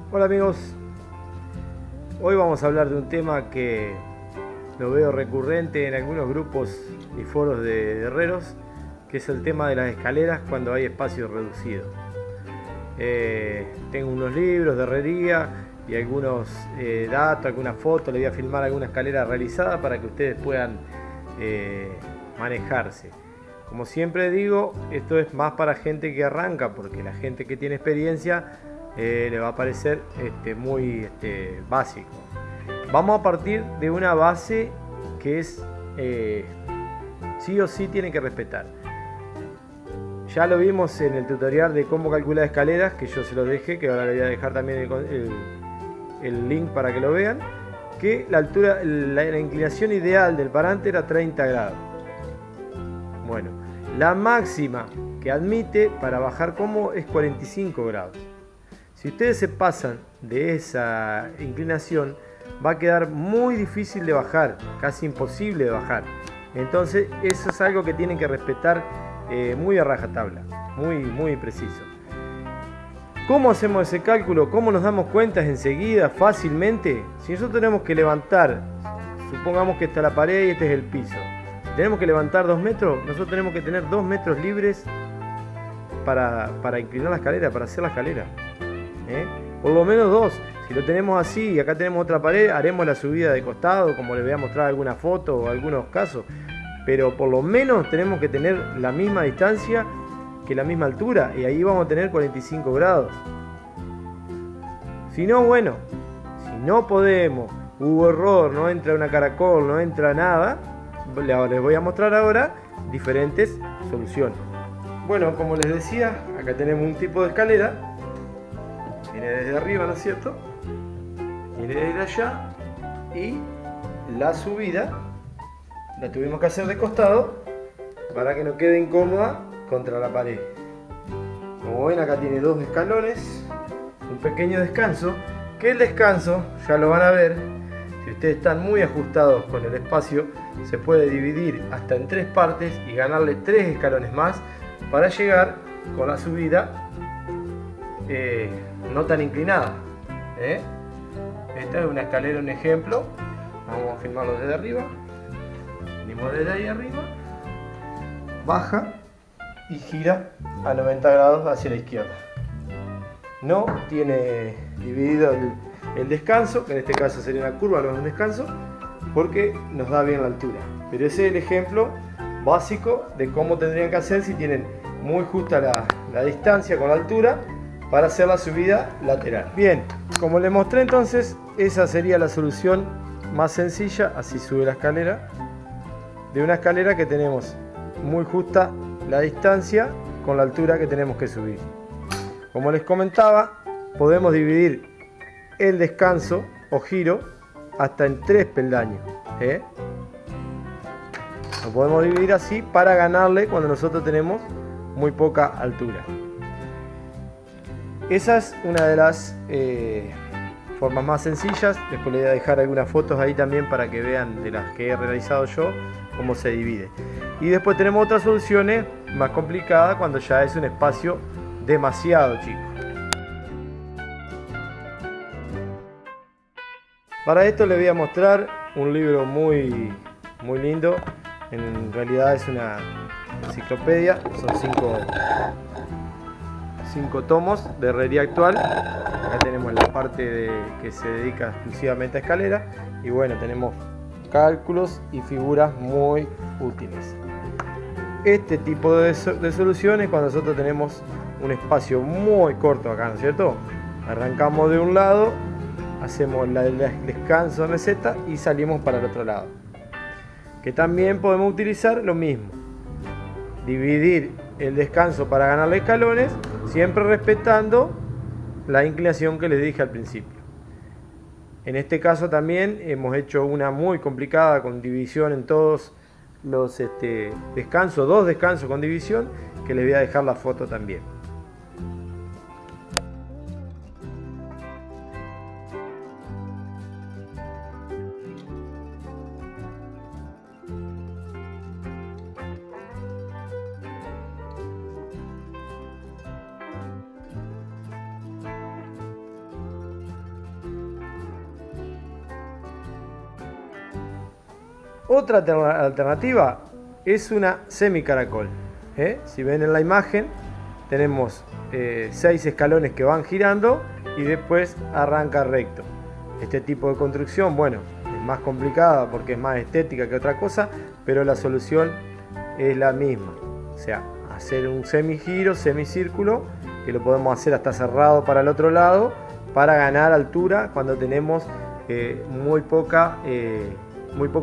Hola amigos, hoy vamos a hablar de un tema que lo veo recurrente en algunos grupos y foros de herreros, que es el tema de las escaleras cuando hay espacio reducido. Tengo unos libros de herrería y algunos datos, algunas fotos, les voy a filmar alguna escalera realizada para que ustedes puedan manejarse. Como siempre digo, esto es más para gente que arranca, porque la gente que tiene experiencia le va a parecer muy básico. Vamos a partir de una base que es sí o sí tiene que respetar. Ya lo vimos en el tutorial de cómo calcular escaleras, que yo se los dejé, que ahora le voy a dejar también el link para que lo vean, que la altura, la inclinación ideal del parante era 30 grados. Bueno, la máxima que admite para bajar cómodo es 45 grados. Si ustedes se pasan de esa inclinación, va a quedar muy difícil de bajar, casi imposible de bajar. Entonces eso es algo que tienen que respetar muy a rajatabla, muy preciso. ¿Cómo hacemos ese cálculo? ¿Cómo nos damos cuenta enseguida, fácilmente? Si nosotros tenemos que levantar, supongamos que esta es la pared y este es el piso, tenemos que levantar 2 metros, nosotros tenemos que tener 2 metros libres para inclinar la escalera, para hacer la escalera. Por lo menos 2. Si lo tenemos así y acá tenemos otra pared, haremos la subida de costado, como les voy a mostrar alguna foto o algunos casos. Pero por lo menos tenemos que tener la misma distancia que la misma altura, y ahí vamos a tener 45 grados. Si no, bueno, si no podemos, hubo error, no entra una caracol, no entra nada, les voy a mostrar ahora diferentes soluciones. Bueno, como les decía, acá tenemos un tipo de escalera. Viene desde arriba, ¿no es cierto? Viene desde allá y la subida la tuvimos que hacer de costado para que no quede incómoda contra la pared. Como ven, acá tiene 2 escalones, un pequeño descanso, que el descanso, ya lo van a ver, si ustedes están muy ajustados con el espacio, se puede dividir hasta en 3 partes y ganarle 3 escalones más para llegar con la subida no tan inclinada. Esta es una escalera, un ejemplo. Vamos a filmarlo desde arriba. Venimos desde ahí arriba, baja y gira a 90 grados hacia la izquierda. No tiene dividido el descanso, que en este caso sería una curva, no es un descanso, porque nos da bien la altura. Pero ese es el ejemplo básico de cómo tendrían que hacer si tienen muy justa la distancia con la altura para hacer la subida lateral. Bien, como les mostré entonces, esa sería la solución más sencilla. Así sube la escalera, de una escalera que tenemos muy justa la distancia con la altura que tenemos que subir. Como les comentaba, podemos dividir el descanso o giro hasta en 3 peldaños. Lo podemos dividir así para ganarle cuando nosotros tenemos muy poca altura. Esa es una de las formas más sencillas. Después les voy a dejar algunas fotos ahí también para que vean de las que he realizado yo cómo se divide. Y después tenemos otras soluciones más complicadas cuando ya es un espacio demasiado chico. Para esto les voy a mostrar un libro muy lindo. En realidad es una enciclopedia, son 5 tomos de herrería actual. Acá tenemos la parte que se dedica exclusivamente a escalera, y bueno, tenemos cálculos y figuras muy útiles. Este tipo de soluciones cuando nosotros tenemos un espacio muy corto acá, ¿no es cierto? Arrancamos de un lado, hacemos el descanso de meseta y salimos para el otro lado. Que también podemos utilizar lo mismo, dividir el descanso para ganarle escalones, siempre respetando la inclinación que les dije al principio. En este caso también hemos hecho una muy complicada con división en todos los descansos, 2 descansos con división, que les voy a dejar la foto también. Otra alternativa es una semicaracol. Si ven en la imagen, tenemos 6 escalones que van girando y después arranca recto. Este tipo de construcción, bueno, es más complicada porque es más estética que otra cosa, pero la solución es la misma. O sea, hacer un semigiro, semicírculo, que lo podemos hacer hasta cerrado para el otro lado, para ganar altura cuando tenemos muy poco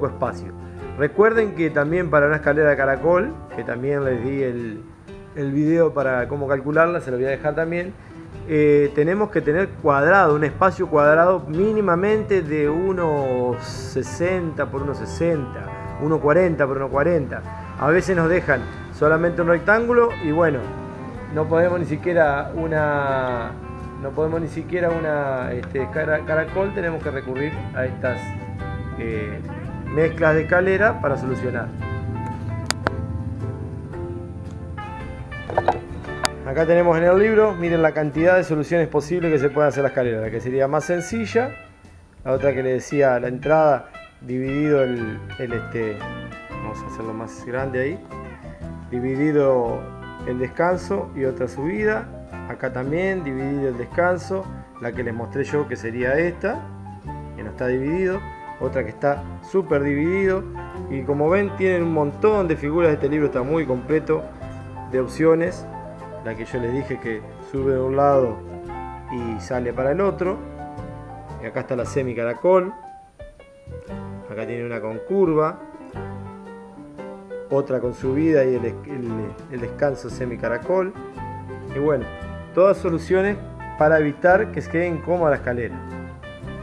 espacio. Recuerden que también para una escalera de caracol, que también les di el video para cómo calcularla, se lo voy a dejar también, tenemos que tener cuadrado, un espacio cuadrado mínimamente de 1,60 por 1,60, 1,40 por 1,40. A veces nos dejan solamente un rectángulo y bueno, no podemos ni siquiera una caracol, tenemos que recurrir a estas mezclas de escalera para solucionar. Acá tenemos en el libro, miren la cantidad de soluciones posibles que se puede hacer la escalera. La que sería más sencilla, la otra que le decía la entrada dividido vamos a hacerlo más grande ahí, dividido el descanso y otra subida. Acá también dividido el descanso, la que les mostré yo que sería esta, que no está dividido, otra que está súper dividido, y como ven tienen un montón de figuras. Este libro está muy completo de opciones. La que yo les dije que sube de un lado y sale para el otro, y acá está la semicaracol, acá tiene una con curva, otra con subida y el descanso semicaracol, y bueno, todas soluciones para evitar que se quede incómoda la escalera.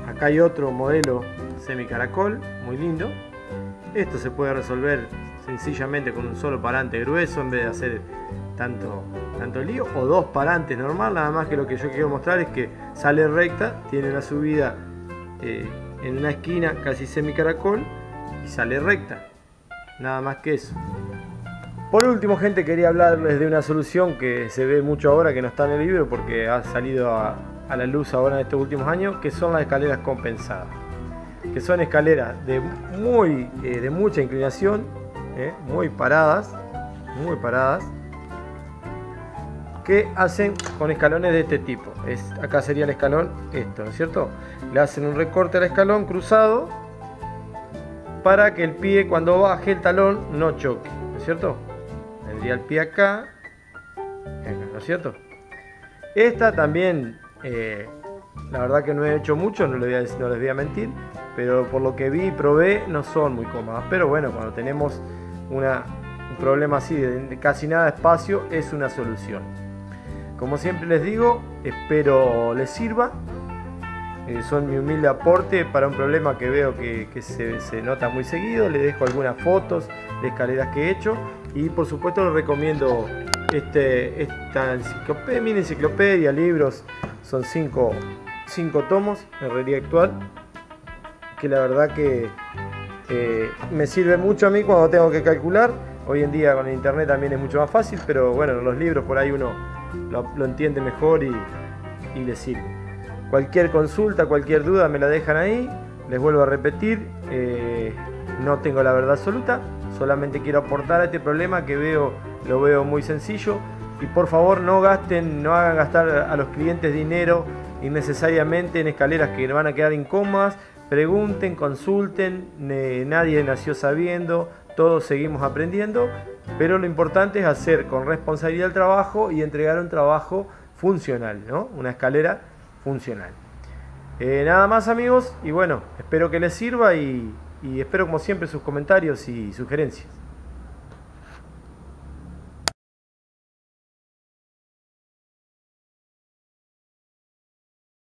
Acá hay otro modelo semicaracol muy lindo. Esto se puede resolver sencillamente con un solo parante grueso en vez de hacer tanto lío, o dos parantes normal. Nada más que lo que yo quiero mostrar es que sale recta, tiene una subida en una esquina casi semicaracol y sale recta, nada más que eso. Por último, gente, quería hablarles de una solución que se ve mucho ahora, que no está en el libro porque ha salido a la luz ahora en estos últimos años, que son las escaleras compensadas, que son escaleras de mucha inclinación, muy paradas, que hacen con escalones de este tipo. Acá sería el escalón esto, ¿no es cierto? Le hacen un recorte al escalón cruzado para que el pie, cuando baje el talón, no choque, ¿no es cierto? Vendría el pie acá, ¿no es cierto? Esta también, la verdad que no he hecho mucho, no les voy a mentir, pero por lo que vi y probé no son muy cómodas. Pero bueno, cuando tenemos un problema así de casi nada de espacio, es una solución. Como siempre les digo, espero les sirva. Son mi humilde aporte para un problema que veo que se nota muy seguido. Les dejo algunas fotos de escaleras que he hecho y por supuesto les recomiendo esta mini enciclopedia, libros. Son 5 tomos, Herrería Actual, que la verdad que me sirve mucho a mí cuando tengo que calcular. Hoy en día con el internet también es mucho más fácil, pero bueno, los libros por ahí uno lo entiende mejor y le sirve. Cualquier consulta, cualquier duda me la dejan ahí. Les vuelvo a repetir, no tengo la verdad absoluta, solamente quiero aportar a este problema que lo veo muy sencillo. Y por favor no hagan gastar a los clientes dinero innecesariamente en escaleras que van a quedar incómodas. Pregunten, consulten, nadie nació sabiendo, todos seguimos aprendiendo, pero lo importante es hacer con responsabilidad el trabajo y entregar un trabajo funcional, ¿no? Una escalera funcional. Nada más, amigos, y bueno, espero que les sirva y espero como siempre sus comentarios y sugerencias.